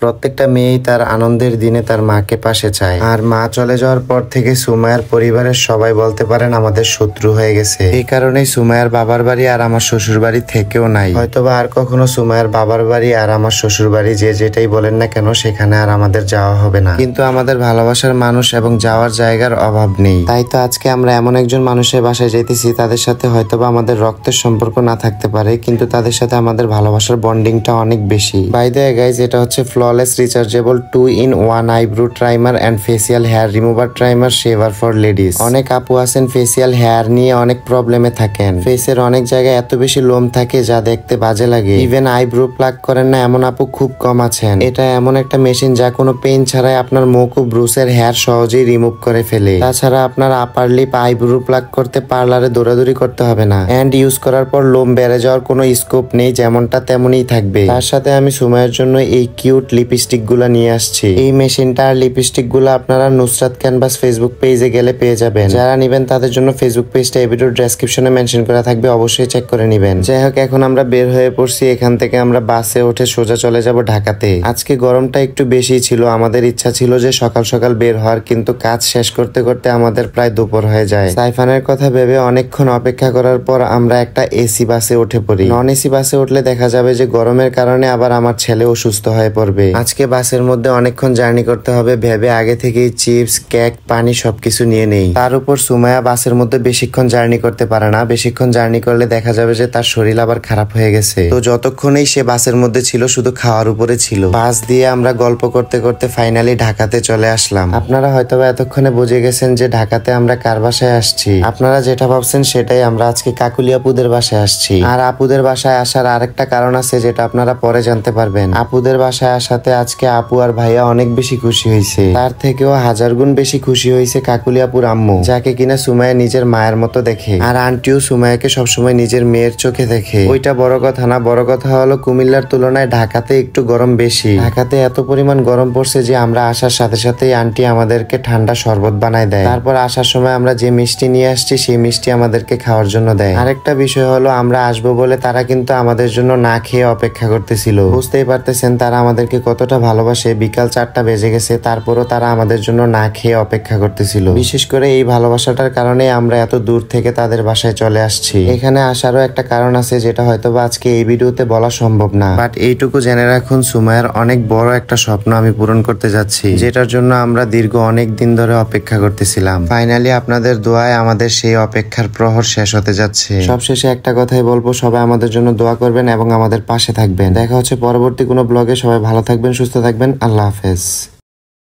প্রত্যেকটা মেয়েই তার আনন্দের দিনে তার মাকে পাশে চায়। আর মা চলে যাওয়ার পর থেকে সুমাইয়ার পরিবারের সবাই বলতে পারেন আমাদের শত্রু হয়ে গেছে। এই কারণেই সুমাইয়ার বাবার বাড়ি আর আমার শ্বশুর বাড়ি থেকেও নাই। হয়তোবা আর কখনো সুমাইয়ার বাবার বাড়ি আর আমার শ্বশুর বাড়ি যে যেটাই বলেন না কেন সেখানে আর আমাদের যাওয়া হবে না। কিন্তু আমাদের ভালোবাসার মানুষ এবং যাওয়ার জায়গার অভাব নেই। তাই তো আজকে আমরা এমন একজন মানুষের বাসায় যেতেছি, তাদের সাথে হয়তোবা আমাদের রক্তের সম্পর্ক না থাকতে পারে, কিন্তু তাদের সাথে আমাদের ভালোবাসার বন্ডিংটা অনেক বেশি। বাই দ্য ওয়ে গাইস, এটা হচ্ছে flawless rechargeable 2-in-1 eyebrow trimmer and facial hair remover trimmer shaver for ladies. অনেক আপু আছেন ফেসিয়াল হেয়ার নিয়ে অনেক প্রবলেমে থাকেন। ফেসের অনেক জায়গায় এত বেশি লোম থাকে যা দেখতে বাজে লাগে। ইভেন আইব্রো প্লাক করেন না এমন আপু খুব কম আছেন। এটা এমন একটা মেশিন যা কোনো পেইন ছাড়াই আপনার মুখ ও ব্রুসের হেয়ার সহজেই রিমুভ করে ফেলে। তাছাড়া আপনার আপার লিপ আইব্রো প্লাক করতে পার্লারে দৌড়াদৌড়ি করতে হবে না। অ্যান্ড ইউজ করার পর লোম বেড়ে যাওয়ার কোনো স্কোপ নেই, যেমনটা তেমনই থাকবে। তার সাথে আমি সুমাইয়ের জন্য এই কিউট লিপস্টিক গুলা নিয়ে আসছি। এই মেশিনটা আর লিপস্টিক গুলো আপনারা নুসরাত ক্যানভাস ফেসবুক পেজে গেলে পেয়ে যাবেন। যারা নিবেন তাদের জন্য ফেসবুক পেজটা এই ভিডিওর ডেসক্রিপশনে মেনশন করা থাকবে, অবশ্যই চেক করে নিবেন। যাই হোক, এখন আমরা বের হয়ে পড়ছি। এখান থেকে আমরা বাসে উঠে সোজা চলে যাব ঢাকাতে। আজকে গরমটা একটু বেশি ছিল। আমাদের ইচ্ছা ছিল যে সকাল সকাল বের হওয়ার, কিন্তু কাজ শেষ করতে করতে আমাদের প্রায় দুপুর হয়ে যায়। সাইফানের কথা ভেবে অনেকক্ষণ অপেক্ষা করার পর আমরা একটা এসি বাসে উঠে পড়ি। নন এসি বাসে উঠলে দেখা যাবে যে গরমের কারণে আবার আমার ছেলে অসুস্থ হয়ে পড়বে। আজকে বাসের মধ্যে অনেকক্ষণ জার্নি করতে হবে ভেবে আগে থেকেই চিপস, কেক, পানি সবকিছু নিয়ে নেই। তার উপর সুমাইয়া বাসের মধ্যে বেশিক্ষণ জার্নি করতে পারে না। বেশিক্ষণ জার্নি করলে দেখা যাবে যে তার শরীর আবার খারাপ হয়ে গেছে। তো যতক্ষণই সে বাসের মধ্যে ছিল শুধু খাওয়ার উপরে ছিল। বাস দিয়ে আমরা গল্প করতে করতে ফাইনালি ঢাকাতে চলে আসলাম। আপনারা হয়তোবা এতক্ষণে বুঝে গেছেন যে ঢাকাতে আমরা কার বাসায় আসছি। আপনারা যেটা ভাবছেন সেটাই, আমরা আজকে কাকুলি আপুদের বাসায় আসছি। আর আপুদের বাসায় আসার আরেকটা কারণ আছে যেটা আপনারা পরে জানতে পারবেন। আপুদের বাসায় আসাতে আজকে আপু আর ভাইয়া অনেক বেশি খুশি হয়েছে। তার থেকেও হাজার গুণ বেশি খুশি হয়েছে কাকুলি আপুর আম্মু, যাকে কিনা সুমাইয়া নিজের মায়ের মতো দেখে। আর আন্টিও সুমাইয়াকে সবসময় নিজের মেয়ের চোখে দেখে। ওইটা বড় কথা না, বড় কথা হলো কুমিল্লার তুলনায় ঢাকাতে একটু গরম বেশি। ঢাকাতে এত পরিমাণ গরম পড়ছে যে আমরা আসার সাথে সাথেই আন্টি আমাদেরকে ঠান্ডা শরবত বানায় দেয়। তারপর আসার সময় আমরা যে মিষ্টি নিয়ে আসছি সেই মিষ্টি আমাদেরকে খাওয়ার জন্য দেয়। আরেকটা বিষয় হলো, আমরা আসবো বলে তারা কিন্তু আমাদের জন্য না খেয়ে অপেক্ষা করতেছিল। বুঝতেই পারতেছেন তারা আমাদেরকে কতটা ভালোবাসে। বিকাল 4টা বেজে গেছে, তারপরও তারা আমাদের জন্য না খেয়ে অপেক্ষা করতেছিল। বিশেষ করে এই ভালোবাসাটার কারণে আমরা এত দূর থেকে তাদের বাসায় চলে আসছি। এখানে আসারও একটা কারণ আছে যেটা হয়তোবা আজকে এই ভিডিওতে বলা সম্ভব না, বাট এইটুকু জেনে রাখুন সুমাইয়ার অনেক বড় একটা স্বপ্ন আমি পূরণ করতে যাচ্ছি, যেটার জন্য আমরা দীর্ঘ অনেক দিন ধরে অপেক্ষা করতেছিলাম। ফাইনালি আপনাদের দোয়ায় আমাদের সেই অপেক্ষার প্রহর শেষ হতে যাচ্ছে। সবশেষে একটা কথাই বলবো, সবাই আমাদের জন্য দোয়া করবেন এবং আমাদের পাশে থাকবেন। দেখা হচ্ছে পরবর্তী কোনো ব্লগে। সবাই ভালো থাকবেন, সুস্থ থাকবেন। আল্লাহ হাফেজ।